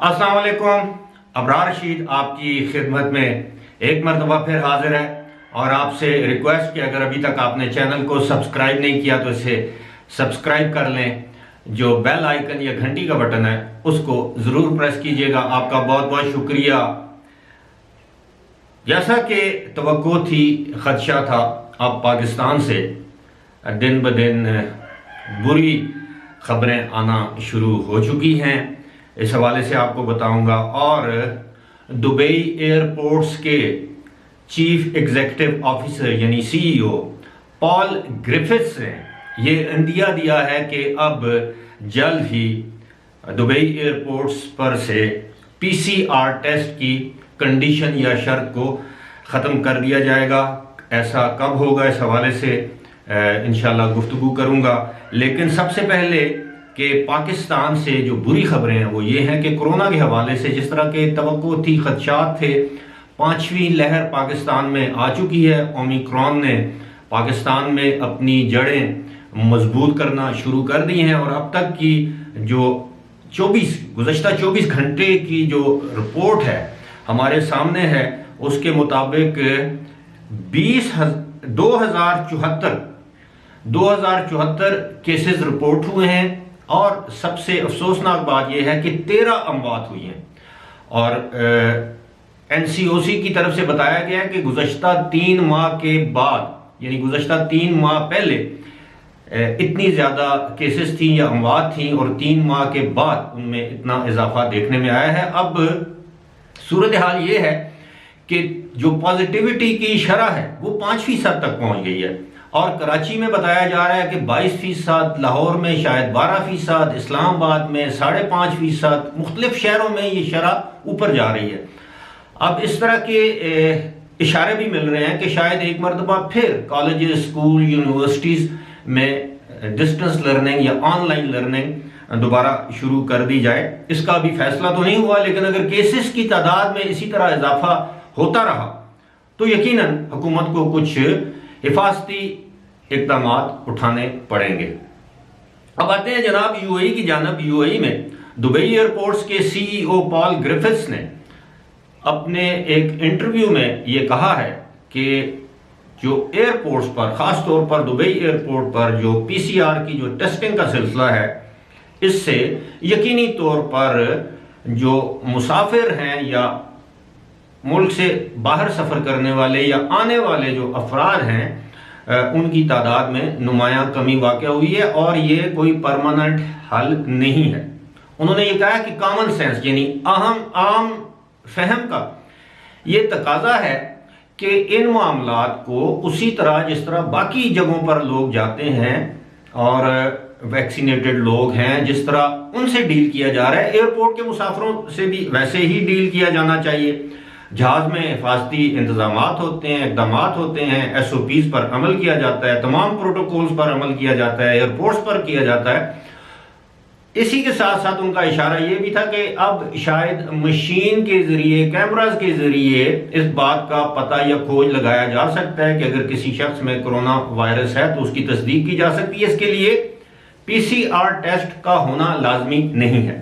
अस्सलाम वालेकुम। अबरार रशीद आपकी खिदमत में एक मरतबा फिर हाजिर है और आपसे रिक्वेस्ट कि अगर अभी तक आपने चैनल को सब्सक्राइब नहीं किया तो इसे सब्सक्राइब कर लें। जो बेल आइकन या घंटी का बटन है उसको ज़रूर प्रेस कीजिएगा। आपका बहुत बहुत शुक्रिया। जैसा कि तवक्को थी, खदशा था, अब पाकिस्तान से दिन ब दिन बुरी खबरें आना शुरू हो चुकी हैं। इस हवाले से आपको बताऊंगा। और दुबई एयरपोर्ट्स के चीफ एग्जीक्यूटिव ऑफिसर यानी सीईओ पॉल ग्रिफिथ्स ने ये इंदिया दिया है कि अब जल्द ही दुबई एयरपोर्ट्स पर से पीसीआर टेस्ट की कंडीशन या शर्त को ख़त्म कर दिया जाएगा। ऐसा कब होगा, इस हवाले से इंशाल्लाह गुफ्तगू करूंगा। लेकिन सबसे पहले कि पाकिस्तान से जो बुरी खबरें हैं वो ये हैं कि कोरोना के हवाले से जिस तरह के तवक्को थी, खदशात थे, 5वीं लहर पाकिस्तान में आ चुकी है। ओमिक्रॉन ने पाकिस्तान में अपनी जड़ें मजबूत करना शुरू कर दी हैं और अब तक की जो गुज़श्ता 24 घंटे की जो रिपोर्ट है हमारे सामने है, उसके मुताबिक 2074 केसेस रिपोर्ट हुए हैं। और सबसे अफसोसनाक बात यह है कि 13 अमवात हुई हैं। और एनसीओसी की तरफ से बताया गया है कि गुज़श्ता 3 माह के बाद यानी गुज़श्ता 3 माह पहले इतनी ज़्यादा केसेस थी या अमवात थी और 3 माह के बाद उनमें इतना इजाफा देखने में आया है। अब सूरत हाल ये है कि जो पॉजिटिविटी की शरह है वो 5% तक पहुंच गई है। और कराची में बताया जा रहा है कि 22%, लाहौर में शायद 12%, इस्लामाबाद में 5.5%, मुख्तलिफ शहरों में ये शरह ऊपर जा रही है। अब इस तरह के इशारे भी मिल रहे हैं कि शायद एक मरतबा फिर कॉलेजेस, स्कूल, यूनिवर्सिटीज़ में डिस्टेंस लर्निंग या ऑनलाइन लर्निंग दोबारा शुरू कर दी जाए। इसका अभी फैसला तो नहीं हुआ, लेकिन अगर केसेस की तादाद में इसी तरह इजाफा होता रहा तो यकीनन हुकूमत को कुछ हिफाजती इक़दाम उठाने पड़ेंगे। अब आते हैं जनाब यूएई की जानब। यूएई में दुबई एयरपोर्ट्स के सीईओ पॉल ग्रिफिथ्स ने अपने एक इंटरव्यू में ये कहा है कि जो एयरपोर्ट्स पर, ख़ास तौर पर दुबई एयरपोर्ट पर जो पीसीआर की जो टेस्टिंग का सिलसिला है, इससे यकीनी तौर पर जो मुसाफिर हैं या मुल्क से बाहर सफ़र करने वाले या आने वाले जो अफराद हैं उनकी तादाद में नुमायां कमी वाक़या हुई है और ये कोई परमानेंट हल नहीं है। उन्होंने ये कहा कि कॉमन सेंस यानी आम फहम का ये तकाजा है कि इन मामलात को उसी तरह जिस तरह बाकी जगहों पर लोग जाते हैं और वैक्सीनेटेड लोग हैं, जिस तरह उनसे डील किया जा रहा है, एयरपोर्ट के मुसाफिरों से भी वैसे ही डील किया जाना चाहिए। जहाज में हिफाजती इंतजामात होते हैं, इकदाम होते हैं, SOPs पर अमल किया जाता है, तमाम प्रोटोकॉल्स पर अमल किया जाता है, एयरपोर्ट्स पर किया जाता है। इसी के साथ साथ उनका इशारा यह भी था कि अब शायद मशीन के जरिए, कैमराज के जरिए इस बात का पता या खोज लगाया जा सकता है कि अगर किसी शख्स में कोरोना वायरस है तो उसकी तस्दीक की जा सकती है। इसके लिए PCR टेस्ट का होना लाजमी नहीं है।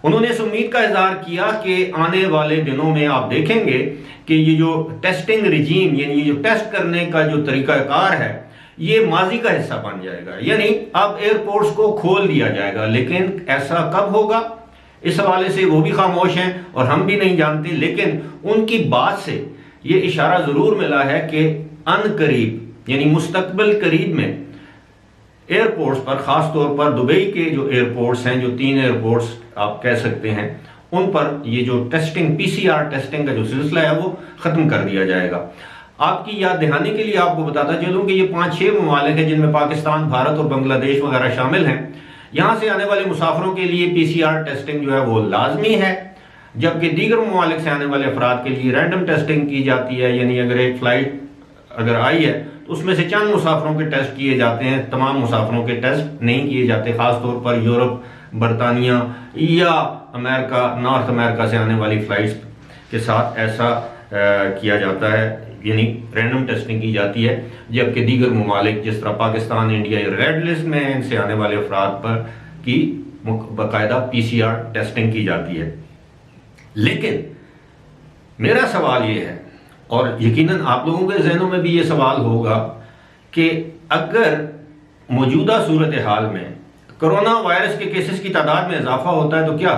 उन्होंने इस उम्मीद का इजहार किया कि आने वाले दिनों में आप देखेंगे कि ये जो टेस्टिंग रिजीम यानी ये जो टेस्ट करने का जो तरीकाकार है ये माजी का हिस्सा बन जाएगा, यानी अब एयरपोर्ट्स को खोल दिया जाएगा। लेकिन ऐसा कब होगा, इस हवाले से वो भी खामोश हैं और हम भी नहीं जानते। लेकिन उनकी बात से ये इशारा जरूर मिला है कि अनकरीब यानी मुस्तकबिल करीब में एयरपोर्ट्स पर, खास तौर पर दुबई के जो एयरपोर्ट्स हैं, जो 3 एयरपोर्ट्स आप कह सकते हैं, उन पर ये जो टेस्टिंग, पीसीआर टेस्टिंग का जो सिलसिला है वो खत्म कर दिया जाएगा। आपकी याद दिहानी के लिए आपको बताता चलूं कि ये 5-6 ममालिक हैं जिनमें पाकिस्तान, भारत और बांग्लादेश वगैरह शामिल हैं। यहाँ से आने वाले मुसाफिरों के लिए पीसीआर टेस्टिंग जो है वो लाजमी है, जबकि दीगर ममालिक से आने वाले अफराद के लिए रैंडम टेस्टिंग की जाती है। यानी अगर एक फ्लाइट अगर आई है तो उसमें से चंद मुसाफिरों के टेस्ट किए जाते हैं, तमाम मुसाफिरों के टेस्ट नहीं किए जाते। खास तौर पर यूरोप, बरतानिया या अमेरिका, नॉर्थ अमेरिका से आने वाली फ्लाइट्स के साथ ऐसा किया जाता है, यानी रैंडम टेस्टिंग की जाती है। जबकि दीगर ममालिक जिस तरह पाकिस्तान, इंडिया रेड लिस्ट में है, इनसे आने वाले अफराद पर की बाकायदा पीसीआर टेस्टिंग की जाती है। लेकिन मेरा सवाल ये है, और यकीनन आप लोगों के जहनों में भी ये सवाल होगा, कि अगर मौजूदा सूरत हाल में कोरोना वायरस के केसेस की तादाद में इजाफा होता है तो क्या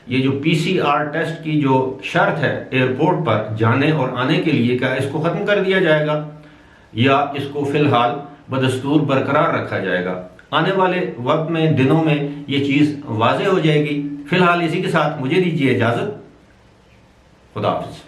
ये जो PCR टेस्ट की जो शर्त है एयरपोर्ट पर जाने और आने के लिए, क्या इसको ख़त्म कर दिया जाएगा या इसको फ़िलहाल बदस्तूर बरकरार रखा जाएगा? आने वाले वक्त में, दिनों में ये चीज़ वाज़ेह हो जाएगी। फ़िलहाल इसी के साथ मुझे दीजिए इजाज़त। खुदा हाफ़िज़।